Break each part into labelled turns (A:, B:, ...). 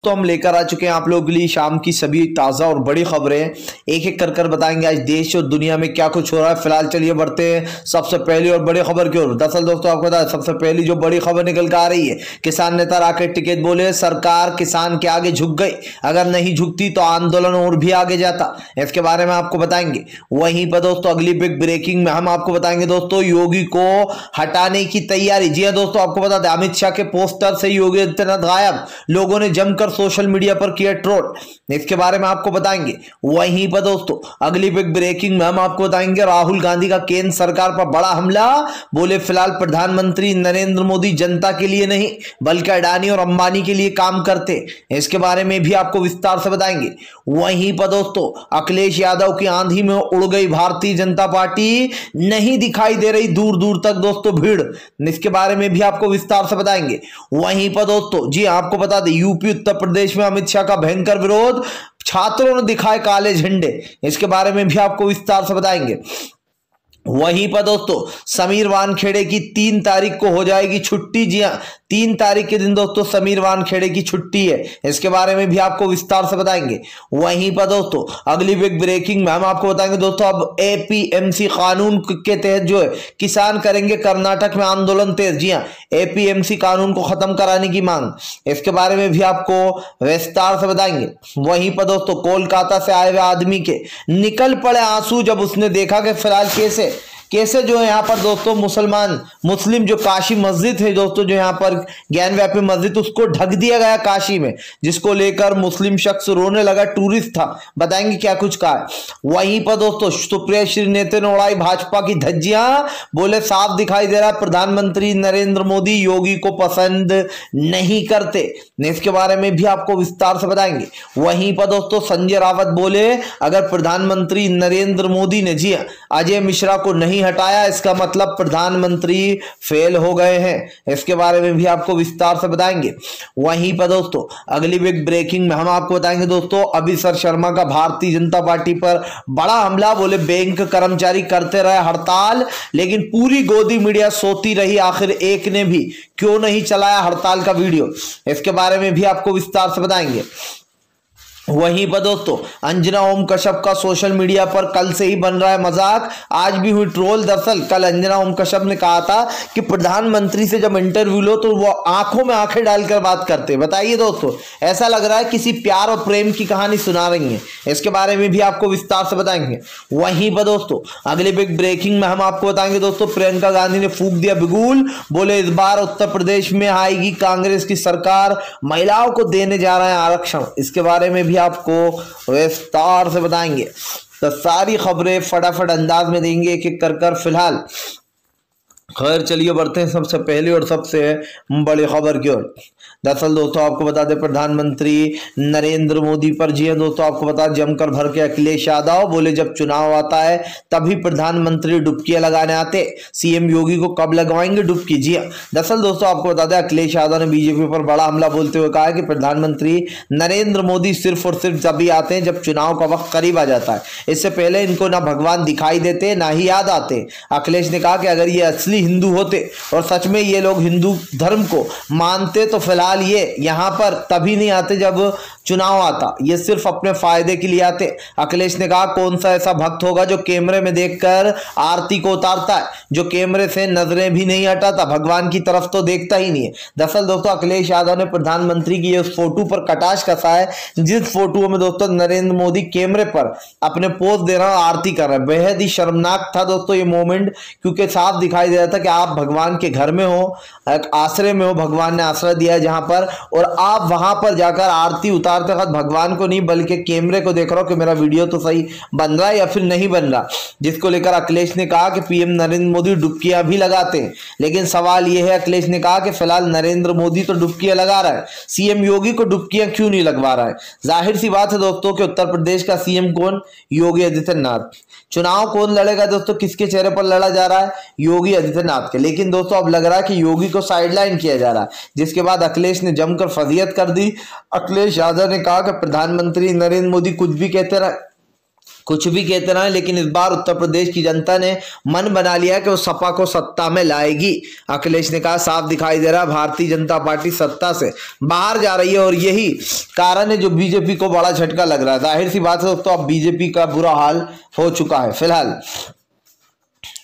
A: तो हम लेकर आ चुके हैं आप लोगों के लिए शाम की सभी ताज़ा और बड़ी खबरें, एक एक कर बताएंगे आज देश और दुनिया में क्या कुछ हो रहा है। फिलहाल चलिए बढ़ते हैं सबसे पहली और बड़ी खबर की ओर। दरअसल दोस्तों आपको बता सबसे पहली जो बड़ी खबर निकल कर आ रही है, किसान नेता राकेश टिकैत बोले सरकार किसान के आगे झुक गई, अगर नहीं झुकती तो आंदोलन और भी आगे जाता। इसके बारे में आपको बताएंगे। वहीं पर दोस्तों अगली बिग ब्रेकिंग में हम आपको बताएंगे दोस्तों योगी को हटाने की तैयारी। जी हाँ दोस्तों आपको बता दें अमित शाह के पोस्टर से योगी आदित्यनाथ गायब, लोगों ने जमकर सोशल मीडिया पर किया ट्रोल। इसके बारे में आपको बताएंगे। वहीं पर दोस्तों अगली बिग ब्रेकिंग में हम आपको बताएंगे राहुल गांधी का केंद्र सरकार पर बड़ा हमला, बोले फिलहाल प्रधानमंत्री नरेंद्र मोदी जनता के लिए नहीं बल्कि अडानी और अंबानी के लिए काम करते। इसके बारे में भी आपको विस्तार से बताएंगे। वहीं पर दोस्तों अखिलेश यादव की आंधी में उड़ गई भारतीय जनता पार्टी, नहीं दिखाई दे रही दूर दूर तक दोस्तों भीड़। इसके बारे में भी आपको विस्तार से बताएंगे। वहीं पर दोस्तों जी आपको बता दें यूपी उत्तर प्रदेश में अमित शाह का भयंकर विरोध, छात्रों ने दिखाए काले झंडे। इसके बारे में भी आपको विस्तार से बताएंगे। वहीं पर दोस्तों समीर वानखेड़े की 3 तारीख को हो जाएगी छुट्टी। जी हाँ 3 तारीख के दिन दोस्तों समीर वानखेड़े की छुट्टी है। इसके बारे में भी आपको विस्तार से बताएंगे। वहीं पर दोस्तों अगली बिग ब्रेकिंग में हम आपको बताएंगे दोस्तों अब एपीएमसी कानून के तहत जो है किसान करेंगे कर्नाटक में आंदोलन तेज। जी हाँ एपीएमसी कानून को खत्म कराने की मांग, इसके बारे में भी आपको विस्तार से बताएंगे। वहीं पर दोस्तों कोलकाता से आए हुए आदमी के निकल पड़े आंसू जब उसने देखा कि फिलहाल कैसे जो है यहाँ पर दोस्तों मुस्लिम जो काशी मस्जिद है दोस्तों, जो यहाँ पर ज्ञानव्यापी मस्जिद उसको ढक दिया गया काशी में, जिसको लेकर मुस्लिम शख्स रोने लगा, टूरिस्ट था। बताएंगे क्या कुछ कहा है। वहीं पर दोस्तों सुप्रिया श्रीनेता ने उड़ाई भाजपा की धज्जियां, बोले साफ दिखाई दे रहा है प्रधानमंत्री नरेंद्र मोदी योगी को पसंद नहीं करते। इसके बारे में भी आपको विस्तार से बताएंगे। वहीं पर दोस्तों संजय रावत बोले अगर प्रधानमंत्री नरेंद्र मोदी ने जी अजय मिश्रा को नहीं हटाया इसका मतलब प्रधानमंत्री फेल हो गए हैं। इसके बारे में भी आपको विस्तार से बताएंगे। वहीं पर दोस्तों अगली बिग ब्रेकिंग में हम आपको बताएंगे दोस्तों अभिषेक शर्मा का भारतीय जनता पार्टी पर बड़ा हमला, बोले बैंक कर्मचारी करते रहे हड़ताल लेकिन पूरी गोदी मीडिया सोती रही, आखिर एक ने भी क्यों नहीं चलाया हड़ताल का वीडियो। इसके बारे में भी आपको विस्तार से बताएंगे। वहीं पर दोस्तों अंजना ओम कश्यप का सोशल मीडिया पर कल से ही बन रहा है मजाक, आज भी हुई ट्रोल। दरअसल कल अंजना ओम कश्यप ने कहा था कि प्रधानमंत्री से जब इंटरव्यू लो तो वो आंखों में आंखें डालकर बात करते। बताइए दोस्तों ऐसा लग रहा है किसी प्यार और प्रेम की कहानी सुना रही हैं। इसके बारे में भी आपको विस्तार से बताएंगे। वहीं पर दोस्तों अगले बिग ब्रेकिंग में हम आपको बताएंगे दोस्तों प्रियंका गांधी ने फूंक दिया बिगुल, बोले इस बार उत्तर प्रदेश में आएगी कांग्रेस की सरकार, महिलाओं को देने जा रहे हैं आरक्षण। इसके बारे में भी आपको विस्तार से बताएंगे। तो सारी खबरें फटाफट अंदाज में देंगे एक एक कर। फिलहाल खैर चलिए बढ़ते हैं सबसे पहले और सबसे बड़ी खबर की ओर। दरअसल दोस्तों आपको बता दें प्रधानमंत्री नरेंद्र मोदी पर जी हां दोस्तों आपको बता जमकर भर के अखिलेश यादव, बोले जब चुनाव आता है तभी प्रधानमंत्री डुबकियां लगाने आते, सीएम योगी को कब लगवाएंगे डुबकी। जी हां दरअसल दोस्तों आपको बता दें अखिलेश यादव ने बीजेपी पर बड़ा हमला बोलते हुए कहा कि प्रधानमंत्री नरेंद्र मोदी सिर्फ और सिर्फ तभी आते हैं जब चुनाव का वक्त करीब आ जाता है, इससे पहले इनको ना भगवान दिखाई देते ना ही याद आते। अखिलेश ने कहा कि अगर ये असली हिंदू होते और सच में ये लोग हिंदू धर्म को मानते तो फिलहाल ये यहां पर तभी नहीं आते जब चुनाव आता, ये सिर्फ अपने फायदे के लिए आते। अखिलेश ने कहा कौन सा ऐसा भक्त होगा जो कैमरे में देखकर आरती को उतारता है, जो कैमरे से नजरें भी नहीं हटाता, भगवान की तरफ तो देखता ही नहीं है। दरअसल दोस्तों अखिलेश यादव ने प्रधानमंत्री की इस फोटो पर कटाक्ष कसा है, जिस फोटो में दोस्तों नरेंद्र मोदी कैमरे पर अपने पोज दे रहा है, आरती कर रहा है। बेहद ही शर्मनाक था दोस्तों ये मोमेंट, क्योंकि साफ दिखाई दे रहा था कि आप भगवान के घर में हो, एक आश्रय में हो, भगवान ने आश्रय दिया है जहां पर, और आप वहां पर जाकर आरती उतारते वक्त भगवान को नहीं बल्कि कैमरे को देख रहा हो कि मेरा वीडियो तो सही बन रहा है या फिर नहीं बन रहा। जिसको लेकर अखिलेश ने कहा कि पीएम नरेंद्र मोदी डुबकियां भी लगाते हैं, लेकिन सवाल यह है अखिलेश ने कहा कि फिलहाल नरेंद्र मोदी तो डुबकियां लगा रहा है, सीएम योगी को डुबकियां क्यों नहीं लगवा रहा है। जाहिर सी बात है दोस्तों कि उत्तर प्रदेश का सीएम कौन, योगी आदित्यनाथ। चुनाव कौन लड़ेगा दोस्तों, किसके चेहरे पर लड़ा जा रहा है, योगी आदित्यनाथ के। लेकिन दोस्तों अब लग रहा है कि योगी को साइडलाइन किया जा रहा है, जिसके बाद अखिलेश ने जमकर फजीयत कर दी। अखिलेश यादव ने कहा कि प्रधानमंत्री नरेंद्र मोदी कुछ भी कहते रहे, कुछ भी कहते रहे, लेकिन इस बार उत्तर प्रदेश की जनता ने मन बना लिया कि वो सपा को सत्ता में लाएगी। अखिलेश ने कहा, साफ दिखाई दे रहा है भारतीय जनता पार्टी सत्ता से बाहर जा रही है और यही कारण है जो बीजेपी को बड़ा झटका लग रहा है। जाहिर सी बात है दोस्तों, अब बीजेपी का बुरा हाल हो चुका है फिलहाल।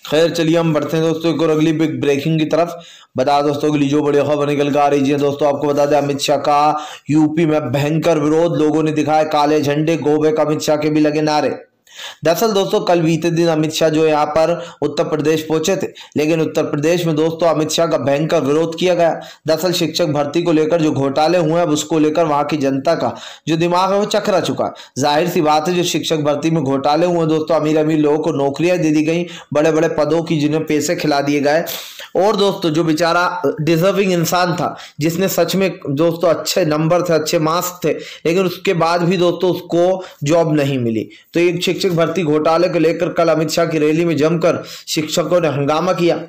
A: खैर चलिए हम बढ़ते हैं दोस्तों एक और अगली बिग ब्रेकिंग की तरफ। बता दोस्तों कि जो बड़ी खबर निकल कर आ रही है दोस्तों, आपको बता दें अमित शाह का यूपी में भयंकर विरोध, लोगों ने दिखाए काले झंडे, गो बैक अमित शाह के भी लगे नारे। दरअसल दोस्तों कल बीते दिन अमित शाह जो यहाँ पर उत्तर प्रदेश पहुंचे थे, लेकिन उत्तर प्रदेश में दोस्तों अमित शाह का भयंकर विरोध किया गया। दरअसल शिक्षक भर्ती को लेकर जो घोटाले हुए हैं, उसको लेकर वहां की जनता का जो दिमाग है वो चकरा चुका है। जाहिर सी बात है, जो शिक्षक भर्ती में घोटाले हुए दोस्तों, अमीर अमीर लोगों को नौकरियां दे दी गई, बड़े बड़े पदों की जिन्हें पैसे खिला दिए गए, और दोस्तों जो बेचारा डिजर्विंग इंसान था, जिसने सच में दोस्तों अच्छे नंबर थे, अच्छे मार्क्स थे, लेकिन उसके बाद भी दोस्तों उसको जॉब नहीं मिली। तो एक शिक्षक भर्ती घोटाले को लेकर कल अमित शाह की रैली में जमकर शिक्षकों ने हंगामा किया।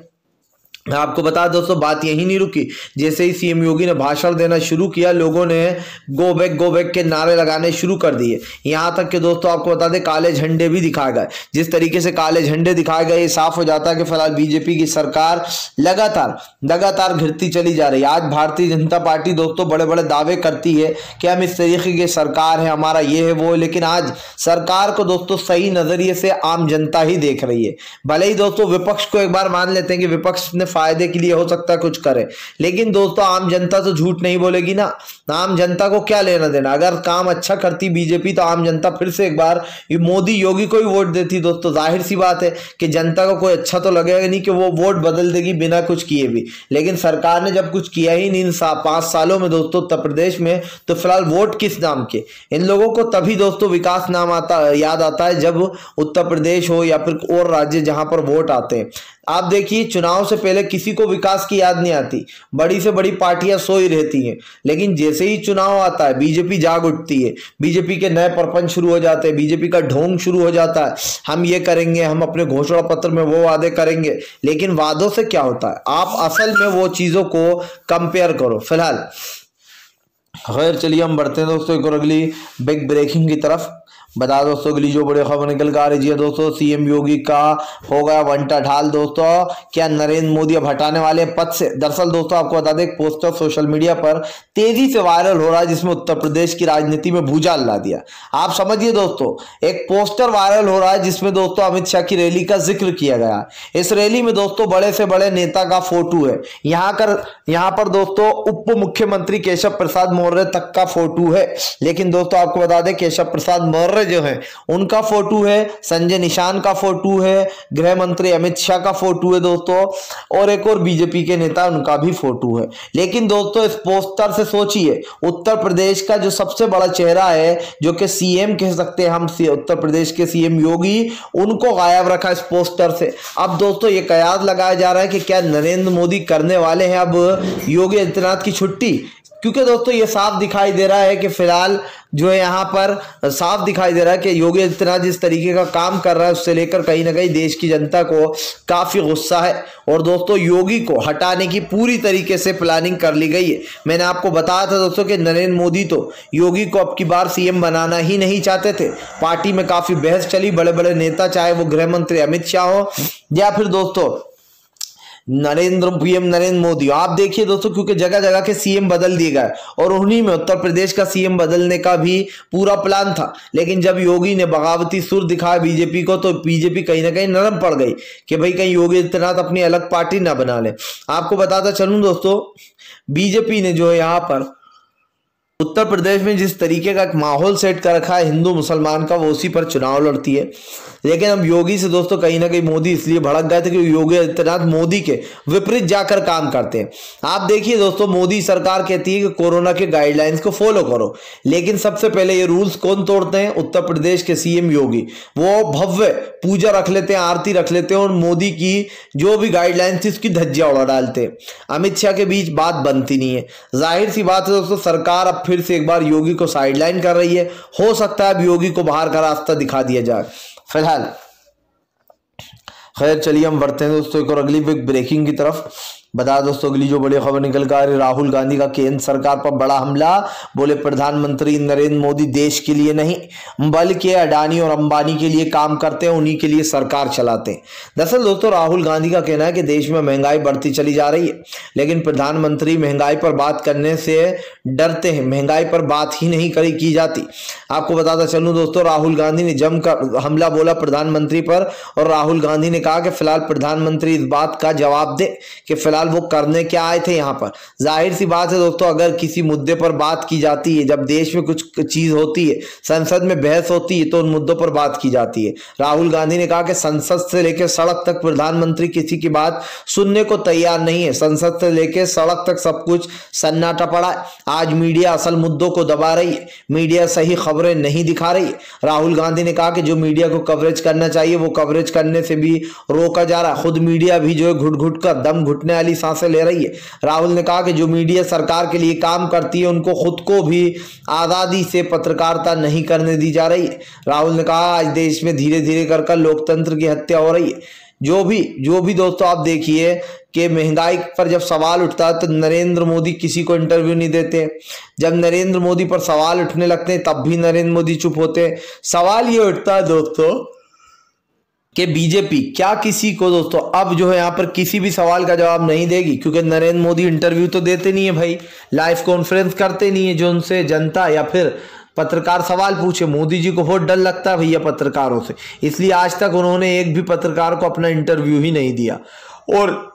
A: आपको बता दोस्तों बात यही नहीं रुकी, जैसे ही सीएम योगी ने भाषण देना शुरू किया, लोगों ने गो बैक के नारे लगाने शुरू कर दिए। यहां तक कि दोस्तों आपको बता दें काले झंडे भी दिखाए गए। जिस तरीके से काले झंडे दिखाए गए, साफ हो जाता है कि फिलहाल बीजेपी की सरकार लगातार घिरती चली जा रही है। आज भारतीय जनता पार्टी दोस्तों बड़े बड़े दावे करती है कि हम इस तरीके की सरकार है, हमारा ये है वो है, लेकिन आज सरकार को दोस्तों सही नजरिए से आम जनता ही देख रही है। भले ही दोस्तों विपक्ष को एक बार मान लेते हैं कि विपक्ष ने फायदे के लिए हो सकता है कुछ करे, लेकिन दोस्तों आम जनता तो झूठ नहीं बोलेगी ना। आम जनता को क्या लेना देना, अगर काम अच्छा करती बीजेपी तो आम जनता फिर से एक बार मोदी योगी को ही वोट देती। दोस्तों जाहिर सी बात है कि जनता को कोई अच्छा तो लगेगा नहीं कि वो वोट बदल देगी बिना कुछ किए भी, लेकिन सरकार ने जब कुछ किया ही नहीं इन 5 सालों में दोस्तों उत्तर प्रदेश में, तो फिलहाल वोट किस नाम के। इन लोगों को तभी दोस्तों विकास नाम याद आता है जब उत्तर प्रदेश हो या फिर और राज्य जहां पर वोट आते हैं। आप देखिए चुनाव से पहले किसी को विकास की याद नहीं आती, बड़ी से बड़ी पार्टियां सोई रहती हैं, लेकिन जैसे ही चुनाव आता है बीजेपी जाग उठती है, बीजेपी के नए प्रपंच शुरू हो जाते हैं, बीजेपी का ढोंग शुरू हो जाता है। हम ये करेंगे, हम अपने घोषणा पत्र में वो वादे करेंगे, लेकिन वादों से क्या होता है, आप असल में वो चीजों को कंपेयर करो फिलहाल। खैर चलिए हम बढ़ते हैं दोस्तों एक और अगली बिग ब्रेकिंग की तरफ। बता दोस्तों अगली जो बड़ी खबर निकल कर आ रही है दोस्तों, सीएम योगी का हो गया वंटा ढाल। दोस्तों क्या नरेंद्र मोदी अब हटाने वाले पद से। दरअसल दोस्तों आपको बता दें एक पोस्टर सोशल मीडिया पर तेजी से वायरल हो रहा है, जिसमें उत्तर प्रदेश की राजनीति में भूचाल ला दिया। आप समझिए दोस्तों, एक पोस्टर वायरल हो रहा है जिसमें दोस्तों अमित शाह की रैली का जिक्र किया गया। इस रैली में दोस्तों बड़े से बड़े नेता का फोटो है, यहाँ पर दोस्तों उप मुख्यमंत्री केशव प्रसाद मौर्य तक का फोटो है। लेकिन दोस्तों आपको बता दें केशव प्रसाद मौर्य जो है उनका फोटो है, संजय निशान का फोटो है, गृह मंत्री अमित शाह का फोटो है दोस्तों, और एक और बीजेपी के नेता उनका भी फोटो है। लेकिन दोस्तों इस पोस्टर से सोचिए, उत्तर प्रदेश का जो सबसे बड़ा चेहरा है, जो कि सीएम कह सकते हैं हम, उत्तर प्रदेश के सीएम योगी, उनको गायब रखा इस पोस्टर से। अब दोस्तों ये कयास लगाया जा रहा है कि क्या नरेंद्र मोदी करने वाले हैं अब योगी आदित्यनाथ की छुट्टी, क्योंकि दोस्तों ये साफ दिखाई दे रहा है कि फिलहाल जो है यहाँ पर साफ दिखाई दे रहा है कि योगी आदित्यनाथ जिस तरीके का काम कर रहा है उससे लेकर कहीं ना कहीं देश की जनता को काफी गुस्सा है। और दोस्तों योगी को हटाने की पूरी तरीके से प्लानिंग कर ली गई है। मैंने आपको बताया था दोस्तों कि नरेंद्र मोदी तो योगी को अब की बार सीएम बनाना ही नहीं चाहते थे। पार्टी में काफी बहस चली, बड़े बड़े नेता चाहे वो गृह मंत्री अमित शाह हो या फिर दोस्तों पीएम नरेंद्र मोदी, आप देखिए दोस्तों, क्योंकि जगह जगह के सीएम बदल दिए गए और उन्हीं में उत्तर प्रदेश का सीएम बदलने का भी पूरा प्लान था। लेकिन जब योगी ने बगावती सुर दिखाया बीजेपी को, तो बीजेपी कहीं ना कहीं नरम पड़ गई कि भाई कहीं योगी आदित्यनाथ अपनी अलग पार्टी ना बना ले। आपको बताता चलूं दोस्तों, बीजेपी ने जो है यहाँ पर उत्तर प्रदेश में जिस तरीके का माहौल सेट कर रखा है हिंदू मुसलमान का, वो उसी पर चुनाव लड़ती है। लेकिन अब योगी से दोस्तों कहीं ना कहीं मोदी इसलिए भड़क गए थे कि योगी आदित्यनाथ मोदी के विपरीत जाकर काम करते हैं। आप देखिए दोस्तों, मोदी सरकार कहती है कि कोरोना के गाइडलाइंस को फॉलो करो, लेकिन सबसे पहले ये रूल्स कौन तोड़ते हैं? उत्तर प्रदेश के सीएम योगी। वो भव्य पूजा रख लेते हैं, आरती रख लेते हैं और मोदी की जो भी गाइडलाइंस थी उसकी धज्जियां उड़ा डालते हैं। अमित शाह के बीच बात बनती नहीं है। जाहिर सी बात है दोस्तों, सरकार अब फिर से एक बार योगी को साइडलाइन कर रही है। हो सकता है अब योगी को बाहर का रास्ता दिखा दिया जाए फिलहाल। खैर चलिए हम बढ़ते हैं दोस्तों एक और अगली बिग ब्रेकिंग की तरफ। बता दोस्तों अगली जो बड़ी खबर निकल कर आ रही, राहुल गांधी का केंद्र सरकार पर बड़ा हमला। बोले प्रधानमंत्री नरेंद्र मोदी देश के लिए नहीं बल्कि अडानी और अंबानी के लिए काम करते हैं, उन्हीं के लिए सरकार चलाते हैं। दरअसल दोस्तों राहुल गांधी का कहना है कि देश में महंगाई बढ़ती चली जा रही है, लेकिन प्रधानमंत्री महंगाई पर बात करने से डरते हैं, महंगाई पर बात ही नहीं की जाती। आपको बताता चलूं दोस्तों, राहुल गांधी ने जमकर हमला बोला प्रधानमंत्री पर, और राहुल गांधी ने कहा कि फिलहाल प्रधानमंत्री इस बात का जवाब दे कि फिलहाल वो करने क्या आए थे यहाँ पर। जाहिर सी बात है दोस्तों, अगर किसी मुद्दे पर बात की जाती है, जब देश में कुछ चीज होती है, संसद में बहस होती है, तो उन मुद्दों पर बात की जाती है। राहुल गांधी ने कहा कि संसद से लेकर सड़क तक प्रधानमंत्री किसी की बात सुनने को तैयार नहीं है। संसद से लेकर सड़क तक सब कुछ सन्नाटा पड़ा है। आज मीडिया असल मुद्दों को दबा रही है, मीडिया सही खबरें नहीं दिखा रही है। राहुल गांधी ने कहा कि जो मीडिया को कवरेज करना चाहिए वो कवरेज करने से भी रोका जा रहा है। खुद मीडिया भी जो है घुट घुट कर दम घुटने वाली सांसें ले रही है। राहुल ने कहा कि जो मीडिया सरकार के लिए काम करती है उनको खुद को भी आजादी से पत्रकारिता नहीं करने दी जा रही है। राहुल ने कहा आज देश में धीरे धीरे कर लोकतंत्र की हत्या हो रही है। जो भी दोस्तों आप देखिए कि महंगाई पर जब सवाल उठता है तो नरेंद्र मोदी किसी को इंटरव्यू नहीं देते, जब नरेंद्र मोदी पर सवाल उठने लगते हैं तब भी नरेंद्र मोदी चुप होते हैं। सवाल ये उठता है दोस्तों कि बीजेपी क्या किसी को दोस्तों अब जो है यहाँ पर किसी भी सवाल का जवाब नहीं देगी, क्योंकि नरेंद्र मोदी इंटरव्यू तो देते नहीं है भाई, लाइव कॉन्फ्रेंस करते नहीं है जो उनसे जनता या फिर पत्रकार सवाल पूछे। मोदी जी को बहुत डर लगता है भैया पत्रकारों से, इसलिए आज तक उन्होंने एक भी पत्रकार को अपना इंटरव्यू ही नहीं दिया। और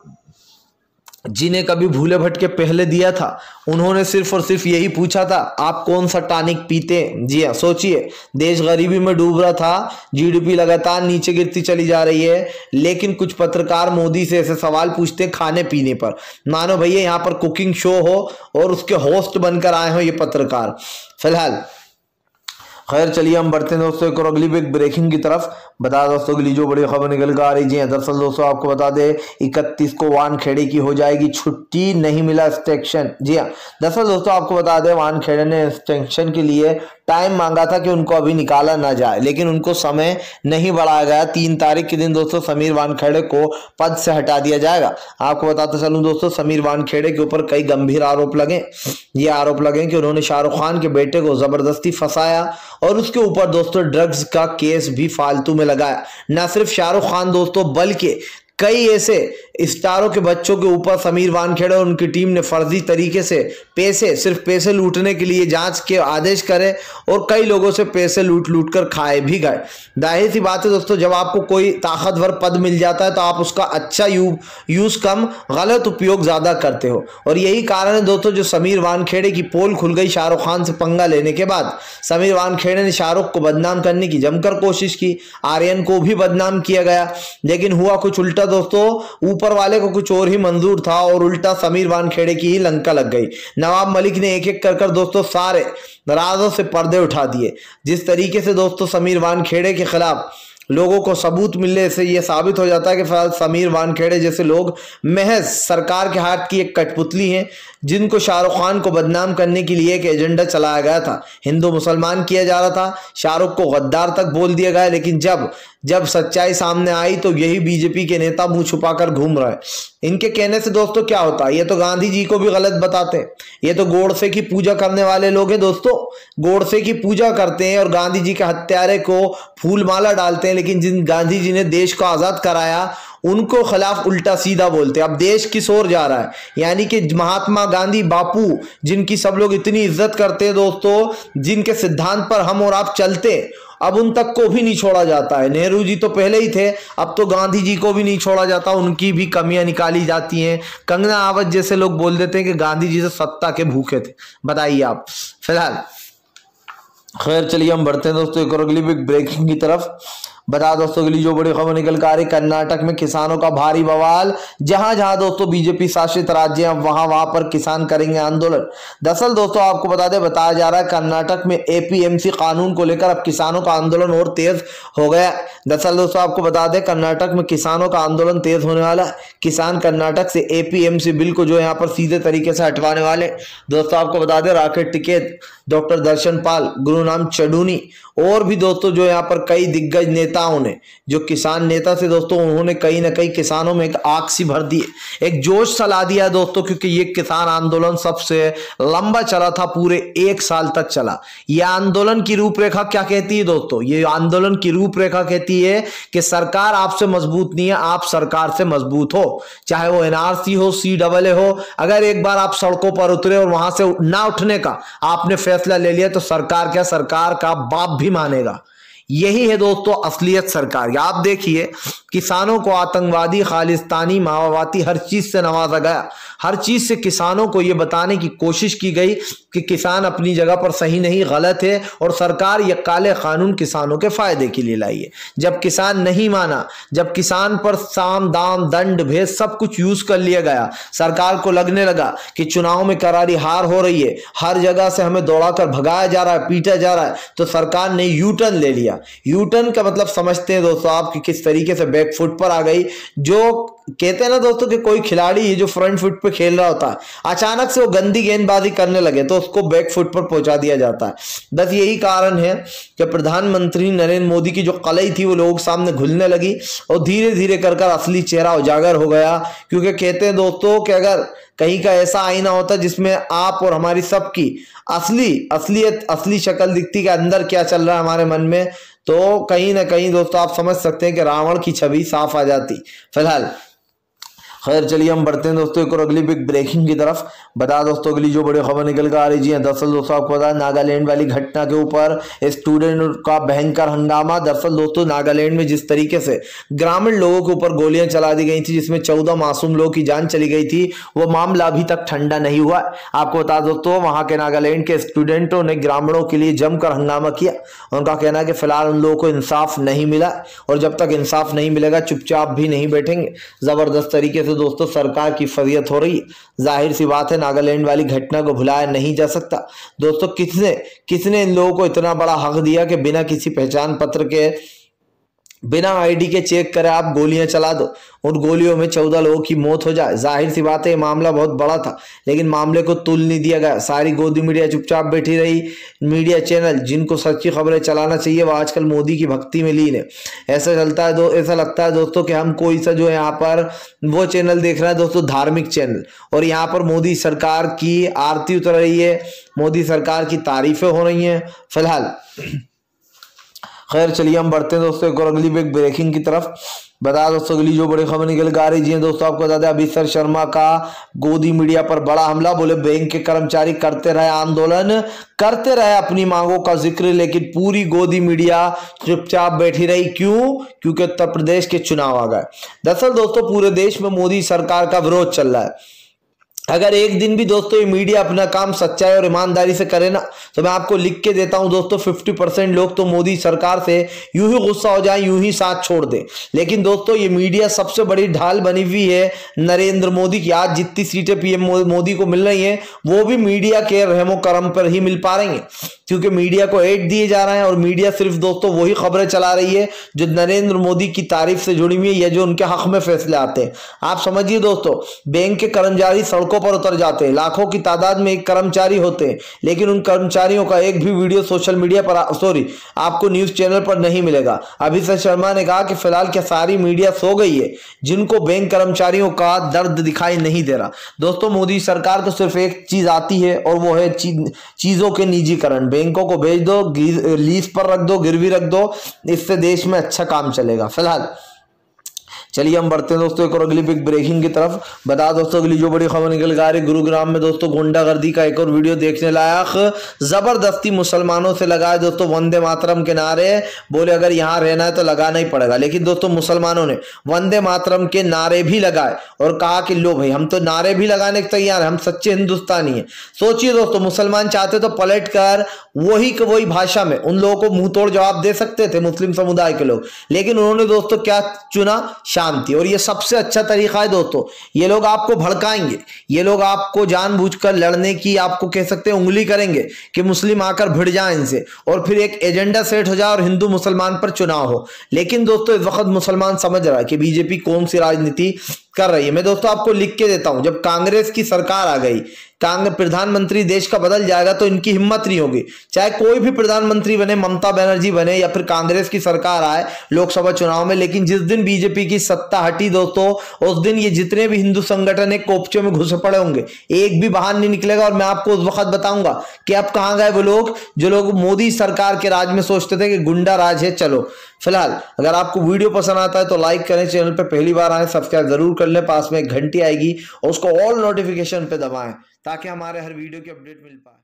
A: जिन्हें कभी भूले भटके पहले दिया था उन्होंने सिर्फ और सिर्फ यही पूछा था आप कौन सा टॉनिक पीते हैं। जी हाँ, सोचिए देश गरीबी में डूब रहा था, जीडीपी लगातार नीचे गिरती चली जा रही है, लेकिन कुछ पत्रकार मोदी से ऐसे सवाल पूछते हैं खाने पीने पर, मानो भैया यहाँ पर कुकिंग शो हो और उसके होस्ट बनकर आए हो ये पत्रकार। फिलहाल खैर चलिए हम बढ़ते हैं दोस्तों एक और अगली बिग ब्रेकिंग की तरफ। बता दोस्तों अगली जो बड़ी खबर निकल कर आ रही है, दरअसल दोस्तों आपको बता दें 31 को वानखेड़े की हो जाएगी छुट्टी, नहीं मिला एक्सटेंशन। जी हाँ, दरअसल दोस्तों आपको बता दें वानखेड़े ने एक्सटेंशन के लिए टाइम मांगा था कि उनको अभी निकाला ना जाए, लेकिन उनको समय नहीं बढ़ाया गया। 3 तारीख के दिन दोस्तों समीर वानखेड़े को पद से हटा दिया जाएगा। आपको बताते चलूं दोस्तों समीर वानखेड़े के ऊपर कई गंभीर आरोप लगे। ये आरोप लगे कि उन्होंने शाहरुख खान के बेटे को जबरदस्ती फंसाया और उसके ऊपर दोस्तों ड्रग्स का केस भी फालतू में लगाया। न सिर्फ शाहरुख खान दोस्तों बल्कि कई ऐसे स्टारों के बच्चों के ऊपर समीर वानखेड़े और उनकी टीम ने फर्जी तरीके से सिर्फ पैसे लूटने के लिए जांच के आदेश करे और कई लोगों से पैसे लूट कर खाए भी गए। जाहिर सी बात है दोस्तों, जब आपको कोई ताकतवर पद मिल जाता है तो आप उसका अच्छा यूज कम, गलत उपयोग ज्यादा करते हो। और यही कारण है दोस्तों जो समीर वानखेड़े की पोल खुल गई शाहरुख खान से पंगा लेने के बाद। समीर वानखेड़े ने शाहरुख को बदनाम करने की जमकर कोशिश की, आर्यन को भी बदनाम किया गया, लेकिन हुआ कुछ उल्टा दोस्तों, ऊपर वाले को कुछ और ही मंजूर था और उल्टा समीर वानखेड़े की ही लंका लग गई। नवाब मलिक ने एक एक कर दोस्तों सारे राजों से पर्दे उठा दिए। जिस तरीके से दोस्तों समीर वानखेड़े के खिलाफ लोगों को सबूत मिलने से यह साबित हो जाता है कि फिलहाल समीर वानखेड़े जैसे लोग महज सरकार के हाथ की एक कठपुतली हैं, जिनको शाहरुख खान को बदनाम करने के लिए एक एजेंडा चलाया गया था। हिंदू मुसलमान किया जा रहा था, शाहरुख को गद्दार तक बोल दिया गया, लेकिन जब सच्चाई सामने आई तो यही बीजेपी के नेता मुंह छुपाकर घूम रहे हैं। इनके कहने से दोस्तों क्या होता है, ये तो गांधी जी को भी गलत बताते हैं। ये तो गोडसे की पूजा करने वाले लोग हैं दोस्तों, गोडसे की पूजा करते हैं और गांधी जी के हत्यारे को फूल माला डालते हैं, लेकिन जिन गांधी जी ने देश को आजाद कराया उनको खिलाफ उल्टा सीधा बोलते हैं। अब देश किस ओर जा रहा है, यानी कि महात्मा गांधी बापू जिनकी सब लोग इतनी इज्जत करते हैं दोस्तों, जिनके सिद्धांत पर हम और आप चलते, अब उन तक को भी नहीं छोड़ा जाता है। नेहरू जी तो पहले ही थे, अब तो गांधी जी को भी नहीं छोड़ा जाता, उनकी भी कमियां निकाली जाती हैं। कंगना आवत जैसे लोग बोल देते हैं कि गांधी जी तो सत्ता के भूखे थे। बताइए आप। फिलहाल खैर चलिए हम बढ़ते हैं दोस्तों एक और अगली बिग ब्रेकिंग की तरफ। बता दोस्तों अगली जो बड़ी खबर निकल कर आ रही, कर्नाटक में किसानों का भारी बवाल। जहां जहां दोस्तों बीजेपी शासित राज्य हैं वहां पर किसान करेंगे आंदोलन। दरअसल दोस्तों आपको बताया जा रहा है कर्नाटक में एपीएमसी कानून को लेकर अब किसानों का आंदोलन और तेज हो गया। दरअसल दोस्तों आपको बता दें कर्नाटक में किसानों का आंदोलन तेज होने वाला है। किसान कर्नाटक से एपीएमसी बिल को जो यहाँ पर सीधे तरीके से हटवाने वाले। दोस्तों आपको बता दें राकेश टिकैत, डॉक्टर दर्शन पाल, गुरुनाम चडूनी और भी दोस्तों जो यहाँ पर कई दिग्गज नेता नेताओं ने, जो किसान नेता थे दोस्तों, उन्होंने कहीं ना कहीं किसानों में एक आग सी भर दी, एक जोश सा ला दिया दोस्तों, क्योंकि ये किसान आंदोलन सबसे लंबा चला था, पूरे 1 साल तक चला। ये आंदोलन की रूपरेखा क्या कहती है दोस्तों? ये आंदोलन की रूपरेखा कहती है कि सरकार आपसे मजबूत नहीं है, आप सरकार से मजबूत हो, चाहे वो एनआरसी हो, CAA हो। अगर एक बार आप सड़कों पर उतरे और वहां से ना उठने का आपने फैसला ले लिया तो सरकार क्या, सरकार का बाप भी मानेगा। यही है दोस्तों असलियत सरकार। आप देखिए, किसानों को आतंकवादी, खालिस्तानी, माओवादी हर चीज से नवाजा गया, हर चीज से किसानों को यह बताने की कोशिश की गई कि किसान अपनी जगह पर सही नहीं, गलत है, और सरकार ये काले कानून किसानों के फायदे के लिए लाई है। जब किसान नहीं माना, जब किसान पर साम दाम दंड भेद सब कुछ यूज कर लिया गया, सरकार को लगने लगा कि चुनाव में करारी हार हो रही है, हर जगह से हमें दौड़ाकर भगाया जा रहा है, पीटा जा रहा है, तो सरकार ने यू टर्न ले लिया। यू टर्न का मतलब समझते हैं दोस्तों आप कि किस तरीके से बैक फुट पर आ गई। जो कहते हैं ना दोस्तों कि कोई खिलाड़ी है जो फ्रंट फुट पे खेल रहा होता है, अचानक से वो गंदी गेंदबाजी करने लगे तो उसको बैक फुट पर पहुंचा दिया जाता है। बस यही कारण है कि प्रधानमंत्री नरेंद्र मोदी की जो कलई थी वो लोगों के सामने घुलने लगी और धीरे धीरे कर असली चेहरा उजागर हो गया। क्योंकि कहते हैं दोस्तों कि अगर कहीं का ऐसा आईना होता जिसमें आप और हमारी सबकी असलियत, असली शक्ल दिखती कि अंदर क्या चल रहा है हमारे मन में, तो कहीं ना कहीं दोस्तों आप समझ सकते हैं कि रावण की छवि साफ आ जाती। फिलहाल खैर चलिए हम बढ़ते हैं दोस्तों एक और अगली बिग ब्रेकिंग की तरफ। बता दोस्तों अगली जो बड़ी खबर निकल कर आ रही है, दरअसल दोस्तों आपको पता है नागालैंड वाली घटना के ऊपर स्टूडेंट का भयंकर हंगामा। दरअसल दोस्तों नागालैंड में जिस तरीके से ग्रामीण लोगों के ऊपर गोलियां चला दी गई थी, जिसमें 14 मासूम लोगों की जान चली गई थी, वो मामला अभी तक ठंडा नहीं हुआ। आपको बता दोस्तों वहां के नागालैंड के स्टूडेंटों ने ग्रामीणों के लिए जमकर हंगामा किया। उनका कहना है कि फिलहाल उन लोगों को इंसाफ नहीं मिला और जब तक इंसाफ नहीं मिलेगा चुपचाप भी नहीं बैठेंगे। जबरदस्त तरीके से दोस्तों सरकार की फरियत हो रही है। जाहिर सी बात है नागालैंड वाली घटना को भुलाया नहीं जा सकता। दोस्तों किसने इन लोगों को इतना बड़ा हक दिया कि बिना किसी पहचान पत्र के, बिना आईडी के चेक करे आप गोलियां चला दो, उन गोलियों में 14 लोगों की मौत हो जाए। जाहिर सी बात है ये मामला बहुत बड़ा था, लेकिन मामले को तुल नहीं दिया गया। सारी गोदी मीडिया चुपचाप बैठी रही। मीडिया चैनल जिनको सच्ची खबरें चलाना चाहिए वो आजकल मोदी की भक्ति में लीन है। ऐसा चलता है ऐसा लगता है दोस्तों कि हम कोई सा जो है यहाँ पर वो चैनल देख रहा है दोस्तों, धार्मिक चैनल, और यहाँ पर मोदी सरकार की आरती उतर रही है, मोदी सरकार की तारीफें हो रही हैं। फिलहाल खैर चलिए हम बढ़ते हैं दोस्तों एक और अगली बिग ब्रेकिंग की तरफ। बता दोस्तों अगली जो बड़ी खबर निकल कर आ रही है दोस्तों आपको बता दें अभिषेक शर्मा का गोदी मीडिया पर बड़ा हमला। बोले बैंक के कर्मचारी करते रहे आंदोलन, करते रहे अपनी मांगों का जिक्र, लेकिन पूरी गोदी मीडिया चुपचाप बैठी रही। क्यों? क्योंकि उत्तर प्रदेश के चुनाव आ गए। दरअसल दोस्तों पूरे देश में मोदी सरकार का विरोध चल रहा है। अगर एक दिन भी दोस्तों ये मीडिया अपना काम सच्चाई और ईमानदारी से करे ना, तो मैं आपको लिख के देता हूं दोस्तों 50% लोग तो मोदी सरकार से यूं ही गुस्सा हो जाए, यूं ही साथ छोड़ दे। लेकिन दोस्तों ये मीडिया सबसे बड़ी ढाल बनी हुई है नरेंद्र मोदी की। आज जितनी सीटें पीएम मोदी को मिल रही हैं वो भी मीडिया के रहमो करम पर ही मिल पा रही हैं, क्योंकि मीडिया को एड दिए जा रहे हैं और मीडिया सिर्फ दोस्तों वही खबरें चला रही है जो नरेंद्र मोदी की तारीफ से जुड़ी हुई है या जो उनके हक में फैसले आते हैं। आप समझिए दोस्तों बैंक के कर्मचारी सड़कों पर उतर जाते हैं, लाखों की तादाद में एक कर्मचारी होते हैं, लेकिन उन कर्मचारियों का एक भी वीडियो सोशल मीडिया पर आपको न्यूज चैनल पर नहीं मिलेगा। अभिषेक शर्मा ने कहा कि फिलहाल क्या सारी मीडिया सो गई है जिनको बैंक कर्मचारियों का दर्द दिखाई नहीं दे रहा। दोस्तों मोदी सरकार को सिर्फ एक चीज आती है और वो है चीजों के निजीकरण। बैंकों को भेज दो, लीज पर रख दो, गिरवी रख दो, इससे देश में अच्छा काम चलेगा। फिलहाल चलिए हम बढ़ते हैं दोस्तों एक और अगली बिग ब्रेकिंग की तरफ। बता दोस्तों अगली जो बड़ी खबर निकल कर आ रही, गुरुग्राम में दोस्तों गुंडागर्दी का एक और वीडियो देखने लायक। जबरदस्ती मुसलमानों से लगाए दोस्तों वंदे मातरम के नारे। बोले अगर यहाँ रहना है तो लगाना ही पड़ेगा, लेकिन दोस्तों मुसलमानों ने वंदे मातरम के नारे भी लगाए और कहा कि लो भाई हम तो नारे भी लगाने के तैयार है, हम सच्चे हिंदुस्तानी है। सोचिए दोस्तों मुसलमान चाहते तो पलट कर वही भाषा में उन लोगों को मुंह तोड़ जवाब दे सकते थे मुस्लिम समुदाय के लोग, लेकिन उन्होंने दोस्तों क्या चुना? शांति। और ये सबसे अच्छा तरीका है दोस्तों। ये लोग आपको भड़काएंगे, ये लोग आपको जानबूझकर लड़ने की आपको कह सकते हैं उंगली करेंगे कि मुस्लिम आकर भिड़ जाए इनसे, और फिर एक एजेंडा सेट हो जाए और हिंदू मुसलमान पर चुनाव हो। लेकिन दोस्तों इस वक्त मुसलमान समझ रहा है कि बीजेपी कौन सी राजनीति कर रही है। मैं दोस्तों आपको लिख के देता हूं, जब कांग्रेस की सरकार आ गई कांग्रेस प्रधानमंत्री देश का बदल जाएगा तो इनकी हिम्मत नहीं होगी। चाहे कोई भी प्रधानमंत्री बने, ममता बनर्जी बने या फिर कांग्रेस की सरकार आए लोकसभा चुनाव में, लेकिन जिस दिन बीजेपी की सत्ता हटी दोस्तों, उस दिन ये जितने भी हिंदू संगठन है कोपचे में घुसे पड़े होंगे, एक भी बाहर नहीं निकलेगा। और मैं आपको उस वक्त बताऊंगा कि अब कहां गए वो लोग जो लोग मोदी सरकार के राज में सोचते थे कि गुंडा राज है। चलो फिलहाल अगर आपको वीडियो पसंद आता है तो लाइक करें, चैनल पे पहली बार आए सब्सक्राइब जरूर कर लें, पास में एक घंटी आएगी और उसको ऑल नोटिफिकेशन पे दबाएं ताकि हमारे हर वीडियो की अपडेट मिल पाए।